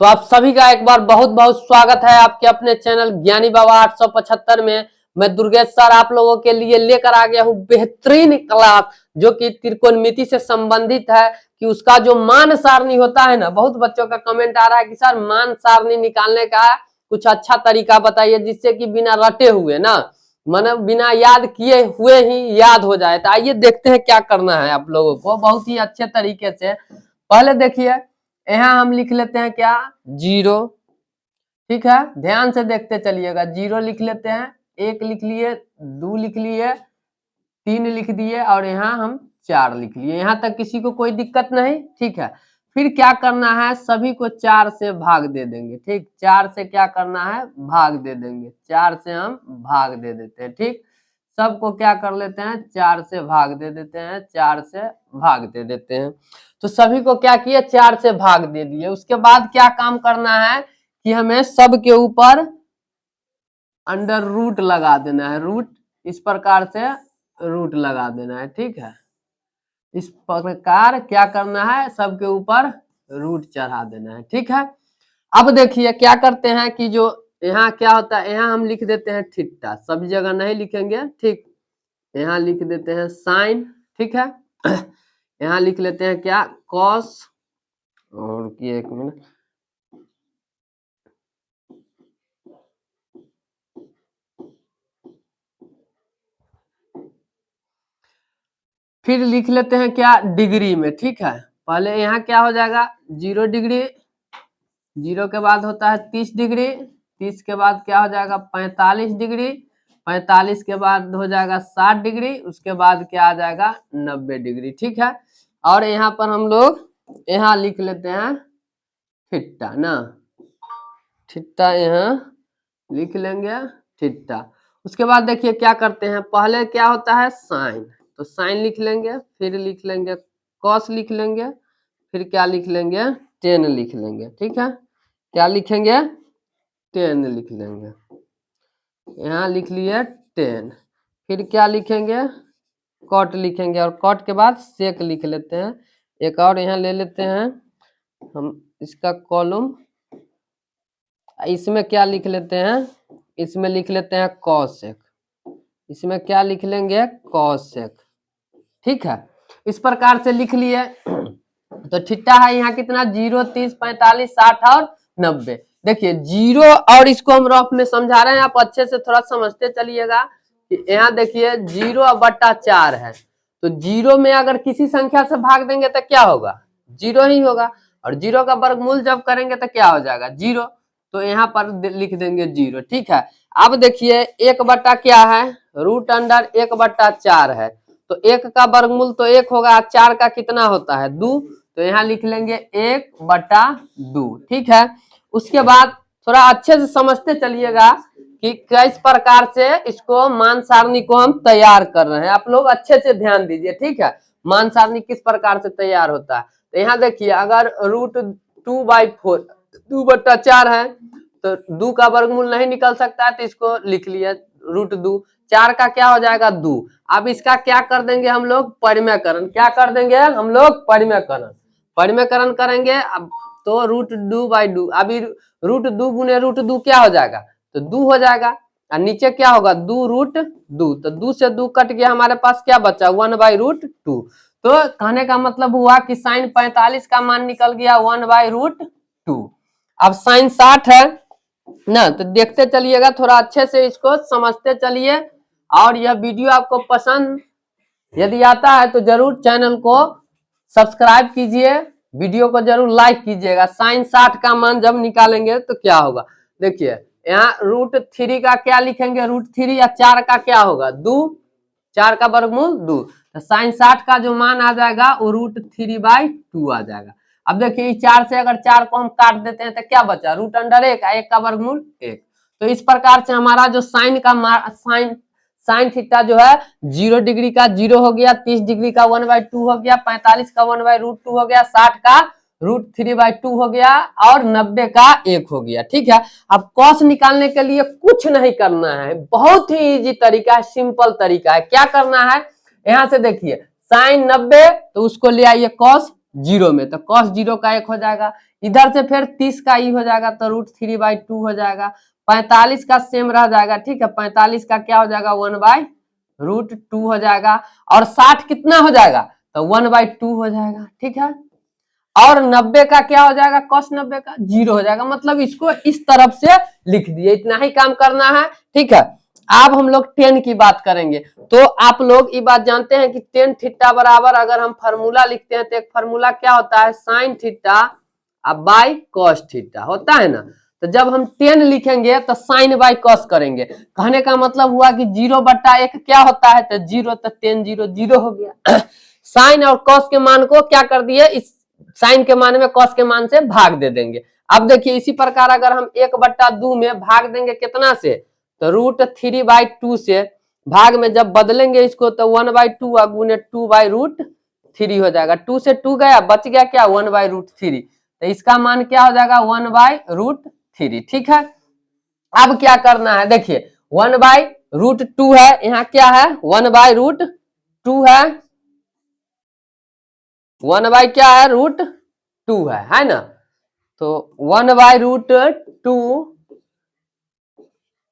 तो आप सभी का एक बार बहुत बहुत स्वागत है आपके अपने चैनल ज्ञानी बाबा 875 में। मैं दुर्गेश सर आप लोगों के लिए लेकर आ गया हूँ बेहतरीन क्लास जो कि त्रिकोणमिति से संबंधित है कि उसका जो मान सारणी होता है ना, बहुत बच्चों का कमेंट आ रहा है कि सर मान सारणी निकालने का कुछ अच्छा तरीका बताइए जिससे कि बिना रटे हुए ना, मतलब बिना याद किए हुए ही याद हो जाए। तो आइए देखते हैं क्या करना है आप लोगों को बहुत ही अच्छे तरीके से। पहले देखिए यहाँ हम लिख लेते हैं क्या, जीरो। ठीक है, ध्यान से देखते चलिएगा। जीरो लिख लेते हैं, एक लिख लिए, दो लिख लिए, तीन लिख दिए और यहाँ हम चार लिख लिए। यहाँ तक किसी को कोई दिक्कत नहीं। ठीक है, फिर क्या करना है, सभी को चार से भाग दे देंगे। ठीक, चार से क्या करना है, भाग दे देंगे। चार से हम भाग दे देते हैं। ठीक, सबको क्या कर लेते हैं, चार से भाग दे देते हैं। चार से भाग दे देते हैं। तो सभी को क्या किए, चार से भाग दे दिए। उसके बाद क्या काम करना है कि हमें सब के ऊपर अंडर रूट लगा देना है। रूट इस प्रकार से रूट लगा देना है। ठीक है, इस प्रकार क्या करना है, सबके ऊपर रूट चढ़ा देना है। ठीक है, अब देखिए क्या करते हैं कि जो यहाँ क्या होता है, यहाँ हम लिख देते हैं थीटा। सभी जगह नहीं लिखेंगे। ठीक, यहाँ लिख देते हैं साइन। ठीक है, यहाँ लिख लेते हैं क्या, कॉस। और एक मिनट, फिर लिख लेते हैं क्या, डिग्री में। ठीक है, पहले यहाँ क्या हो जाएगा, 0 डिग्री, 0 के बाद होता है 30 डिग्री, 30 के बाद क्या हो जाएगा, 45 डिग्री, 45 के बाद हो जाएगा 60 डिग्री, उसके बाद क्या आ जाएगा, 90 डिग्री। ठीक है, और यहाँ पर हम लोग यहाँ लिख लेते हैं थीटा ना, थीटा यहाँ लिख लेंगे थीटा। उसके बाद देखिए क्या करते हैं, पहले क्या होता है साइन, तो साइन लिख लेंगे, फिर लिख लेंगे कॉस लिख लेंगे, फिर क्या लिख लेंगे, टेन लिख लेंगे। ठीक है, क्या लिखेंगे, टेन लिख लेंगे। यहाँ लिख लिए टेन, फिर क्या लिखेंगे, कॉट लिखेंगे, और कॉट के बाद सेक लिख लेते हैं। एक और यहाँ ले लेते हैं हम इसका कॉलम, इसमें क्या लिख लेते हैं, इसमें लिख लेते हैं कॉसेक, इसमें क्या लिख लेंगे, कॉसेक। ठीक है, इस प्रकार से लिख लिए। तो थीटा है यहाँ कितना, 0, 30, 45, 60 और 90। देखिए जीरो, और इसको हम रफ में समझा रहे हैं, आप अच्छे से थोड़ा समझते चलिएगा। यहाँ देखिए 0/4 है, तो 0 में अगर किसी संख्या से भाग देंगे तो क्या होगा, 0 ही होगा, और 0 का वर्गमूल जब करेंगे तो क्या हो जाएगा, 0। तो यहाँ पर लिख देंगे 0। ठीक है, अब देखिए 1 क्या है, रूट अंडर 1/4 है, तो 1 का वर्गमूल तो 1 होगा, 4 का कितना होता है, 2, तो यहाँ लिख लेंगे 1/2। ठीक है, उसके बाद थोड़ा अच्छे से समझते चलिएगा कि किस प्रकार से इसको मान सारणी को हम तैयार कर रहे हैं। आप लोग अच्छे से ध्यान दीजिए। ठीक है, मान सारणी किस प्रकार से तैयार होता है, तो यहाँ देखिए अगर रूट 2/4, 2/4 है, तो 2 का वर्गमूल नहीं निकल सकता है, तो इसको लिख लिया रूट 2। 4 का क्या हो जाएगा, 2। अब इसका क्या कर देंगे हम लोग, परिमेयकरण। क्या कर देंगे हम लोग, परिमेयकरण। परिमेयकरण करेंगे अब तो रूट 2/2, अभी रूट 2 गुने रूट 2 क्या हो जाएगा, तो 2 हो जाएगा, और नीचे क्या होगा, 2√2, तो 2 से 2 कट गया, हमारे पास क्या बचा, 1/√2। तो कहने का मतलब हुआ कि साइन 45 का मान निकल गया 1/√2। अब साइन 60 है ना, तो देखते चलिएगा, थोड़ा अच्छे से इसको समझते चलिए। और यह वीडियो आपको पसंद यदि आता है तो जरूर चैनल को सब्सक्राइब कीजिए, वीडियो को जरूर लाइक कीजिएगा। साइन 60 का मान जब निकालेंगे तो क्या होगा, देखिए यहाँ √3 का क्या लिखेंगे, √3, या 4 का क्या होगा, 2, 4 का वर्गमूल 2, तो साइन 60 का जो मान आ जाएगा वो √3/2 आ जाएगा। अब देखिए 4 से अगर 4 को हम काट देते हैं तो क्या बचा, रूट अंडर 1, 1 का वर्गमूल 1। तो इस प्रकार से हमारा जो साइन का साइन थीटा जो है 0 डिग्री का 0 हो गया, 30 डिग्री का 1/2 हो गया, 45 का 1/√2 हो गया, 60 का √3/2 हो गया, और 90 का 1 हो गया। ठीक है, अब कॉस निकालने के लिए कुछ नहीं करना है, बहुत ही इजी तरीका है, सिंपल तरीका है। क्या करना है, यहाँ से देखिए साइन 90, तो उसको ले आइए कॉस 0 में, तो कॉस 0 का 1 हो जाएगा। इधर से फिर 30 का ई हो जाएगा तो √3/2 हो जाएगा। 45 का सेम रह जाएगा, ठीक है, 45 का क्या हो जाएगा 1/√2 हो जाएगा। और 60 कितना हो जाएगा तो 1/2 हो जाएगा, ठीक है। और 90 का क्या हो जाएगा cos 90 का 0 हो जाएगा। मतलब इसको इस तरफ से लिख दिए, इतना ही काम करना है, ठीक है। अब हम लोग टेन की बात करेंगे। तो आप लोग ये बात जानते हैं कि टेन थीटा बराबर अगर हम फार्मूला लिखते हैं तो एक फार्मूला क्या होता है sin थीटा अब बाई cos थीटा होता है ना। तो जब हम टेन लिखेंगे तो sin बाई cos करेंगे। कहने का मतलब हुआ कि 0/1 क्या होता है तो 0, तो tan 0 0 हो गया। साइन और cos के मान को क्या कर दिए, इस साइन के मान में cos के मान से भाग दे देंगे। अब देखिए इसी प्रकार अगर हम 1/2 में भाग देंगे कितना से तो √3/2 से भाग में जब बदलेंगे इसको तो 1/2 गुने 2/√3 हो जाएगा। 2 से 2 गया, बच गया क्या 1/√3। तो इसका मान क्या हो जाएगा 1/√3, ठीक है। अब क्या करना है देखिए 1/√2 है, यहाँ क्या है 1/√2 है, 1 क्या है √2 है ना। तो 1/√2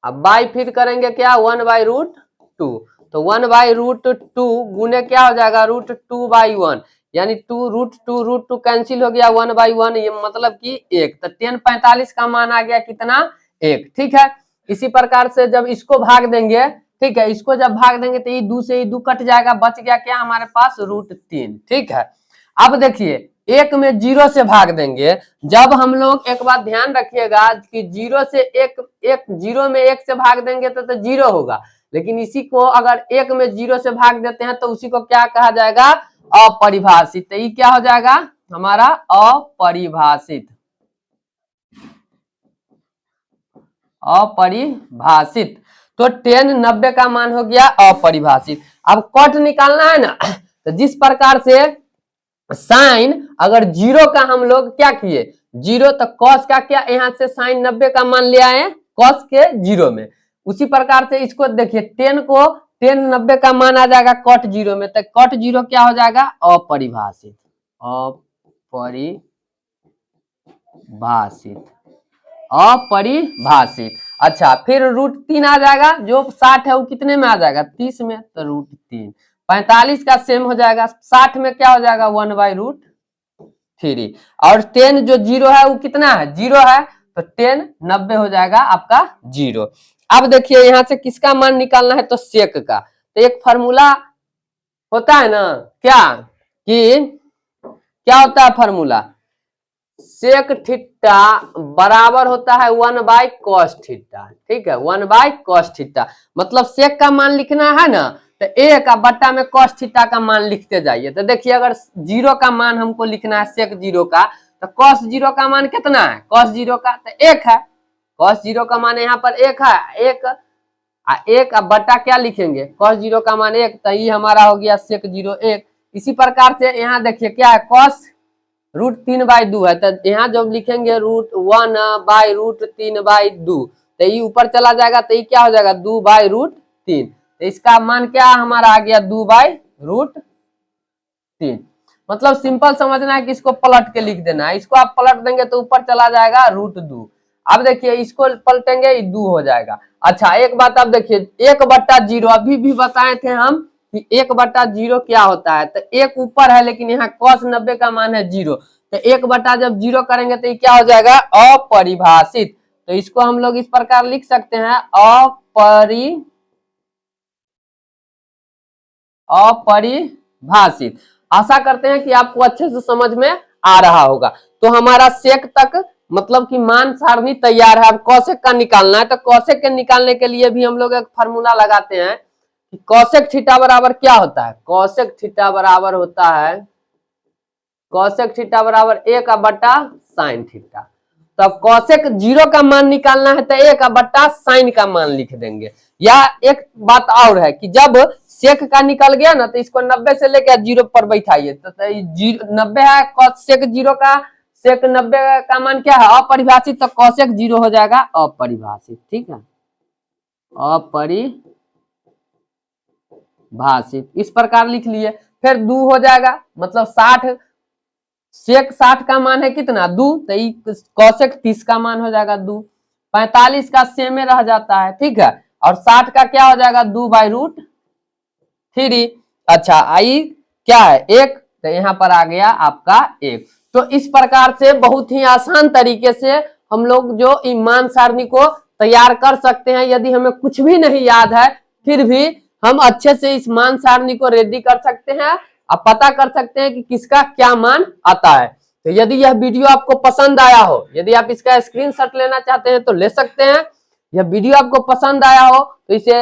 अब बाई फिर करेंगे क्या 1/√2, तो 1/√2 गुने क्या हो जाएगा √2/1, यानी 2√2 कैंसिल हो गया 1/1, ये मतलब कि 1। तो tan 45 का मान आ गया कितना 1, ठीक है। इसी प्रकार से जब इसको भाग देंगे, ठीक है, इसको जब भाग देंगे तो ये 2 से 2 कट जाएगा, बच गया क्या हमारे पास √3, ठीक है। अब देखिए 1 में 0 से भाग देंगे। जब हम लोग एक बात ध्यान रखिएगा कि 0 से 1 0 में 1 से भाग देंगे तो 0 होगा, लेकिन इसी को अगर 1 में 0 से भाग देते हैं तो उसी को क्या कहा जाएगा अपरिभाषित। तो ये क्या हो जाएगा हमारा अपरिभाषित, अपरिभाषित। तो tan 90 का मान हो गया अपरिभाषित। अब कट निकालना है ना, तो जिस प्रकार से साइन अगर 0 का हम लोग क्या किए 0, तो cos का क्या यहाँ से sin 90 का मान ले आए cos के 0 में। उसी प्रकार से इसको देखिए tan को tan 90 का मान आ जाएगा cot 0 में, तो cot 0 क्या हो जाएगा अपरिभाषित, अपरिभाषित, अपरिभाषित। अच्छा फिर √3 आ जाएगा, जो 60 है वो कितने में आ जाएगा 30 में, तो √3। 45 का सेम हो जाएगा, 60 में क्या हो जाएगा 1/√3। और tan जो 0 है वो कितना है 0 है, तो tan 90 हो जाएगा आपका 0। अब देखिए यहाँ से किसका मान निकालना है तो सेक का। तो एक फार्मूला होता है ना क्या कि क्या होता है फार्मूला सेक थीटा बराबर होता है 1/cos थीटा, ठीक है 1/cos थीटा। मतलब सेक का मान लिखना है ना तो 1/बट्टा में cos थीटा का मान लिखते जाइए। तो देखिए अगर 0 का मान हमको लिखना है सेक 0 का, तो cos 0 का मान कितना है cos 0 का तो 1 है, cos 0 का मान यहाँ पर 1 है, 1/बट्टा क्या लिखेंगे cos 0 का मान 1, तो ये हमारा हो गया सेक 0 1। इसी प्रकार से यहाँ देखिए क्या है cos √3/2 है, तो यहाँ जब लिखेंगे √1/√3/2 तो ये ऊपर चला जाएगा, तो ये क्या हो जाएगा 2/√3। तो इसका मान क्या हमारा आ गया 2/√3। मतलब सिंपल समझना है कि इसको पलट के लिख देना है, इसको आप पलट देंगे तो ऊपर चला जाएगा √2। अब देखिए इसको पलटेंगे 2 हो जाएगा। अच्छा एक बात अब देखिए 1/0 अभी भी बताए थे हम कि 1/0 क्या होता है, तो 1 ऊपर है लेकिन यहाँ cos 90 का मान है 0, तो 1/0 जब 0 करेंगे तो ये क्या हो जाएगा अपरिभाषित। तो इसको हम लोग इस प्रकार लिख सकते हैं अपरिभाषित। आशा करते हैं कि आपको अच्छे से समझ में आ रहा होगा। तो हमारा सेक तक मतलब कि मान सारणी तैयार है। अब कौशिक का निकालना है, तो कौशिक के निकालने के लिए भी हम लोग एक फार्मूला लगाते हैं कि कौशिक थीटा बराबर क्या होता है, कौशिक थीटा बराबर होता है कौशिक थीटा बराबर 1/sin थीटा। तो अब कौशिक 0 का मान निकालना है तो 1/sin का मान लिख देंगे। या एक बात और है कि जब सेक का निकल गया ना तो इसको 90 से लेकर 0 पर बैठाइए, तो 90 है कौशिक 0 का, सेक 90 का मान क्या है अपरिभाषित, तो कौशिक 0 हो जाएगा अपरिभाषित, ठीक है अपरिभाषित। इस प्रकार लिख लिए, फिर 2 हो जाएगा मतलब 60 सेक 60 का मान है कितना 2, तो कौशेक 30 का मान हो जाएगा 2। 45 का सेम में रह जाता है, ठीक है। और 60 का क्या हो जाएगा 2/√3। अच्छा आई क्या है 1, तो यहाँ पर आ गया आपका 1। तो इस प्रकार से बहुत ही आसान तरीके से हम लोग जो मान सारणी को तैयार कर सकते हैं। यदि हमें कुछ भी नहीं याद है फिर भी हम अच्छे से इस मान सारणी को रेडी कर सकते हैं और पता कर सकते हैं कि किसका क्या मान आता है। तो यदि यह वीडियो आपको पसंद आया हो, यदि आप इसका स्क्रीनशॉट लेना चाहते हैं तो ले सकते हैं। यह वीडियो आपको पसंद आया हो तो इसे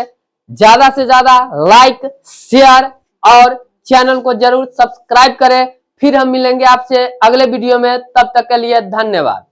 ज्यादा से ज्यादा लाइक, शेयर और चैनल को जरूर सब्सक्राइब करें। फिर हम मिलेंगे आपसे अगले वीडियो में, तब तक के लिए धन्यवाद।